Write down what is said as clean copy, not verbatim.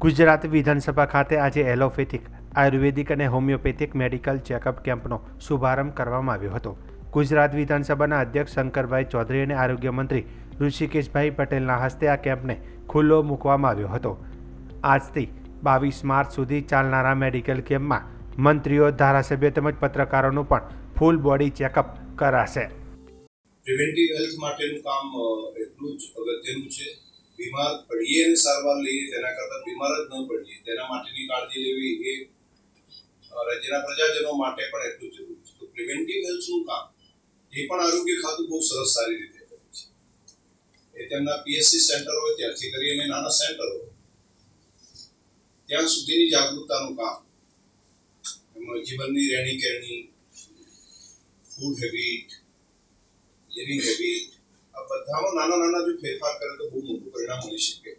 ગુજરાત વિધાનસભા ખાતે આજે એલોપેથિક, આયુર્વેદિક અને હોમિયોપેથિક મેડિકલ ચેકઅપ કેમ્પનો શુભારંભ કરવામાં આવ્યો હતો. ગુજરાત વિધાનસભાના અધ્યક્ષ શંકરભાઈ ચૌધરી અને આરોગ્ય મંત્રી ઋષિકેશભાઈ પટેલના હસ્તે આ કેમ્પને ખુલ્લો મૂકવામાં આવ્યો હતો. આજથી 22 માર્ચ સુધી ચાલનારા મેડિકલ કેમ્પમાં મંત્રીઓ, ધારાસભ્યો તેમજ પત્રકારોનું પણ ફૂલ બોડી ચેકઅપ કરાશે. પ્રિવેન્ટિવ હેલ્થ માટેનું કામ એટલું જ અગત્યનું છે. બીમાર પડીએ અને સારવાર લઈએ તેના કરતાં બીમાર જ ન પડીએ તેના માટેની કાળજી લેવી એ રાજ્યના પ્રજાજનો માટે પણ એટલું જરૂરી છે. તો પ્રિવેન્ટિવ હેલ્થનું કામ એ પણ આરોગ્ય ખાતું બહુ સરસ સારી રીતે કરે છે. એ તેમના પીએચસી સેન્ટર હોય ત્યારથી કરીને નાના સેન્ટર હોય ત્યાં સુધીની જાગૃતતાનું કામ, એમાં જીવનની રહેણી કહેણી, ફૂડ હેબિટ, લિવિંગ હેબિટ, આ બધામાં નાના નાના જો ફેરફાર કરે તો બહુ મોટું પરિણામ મળી શકે.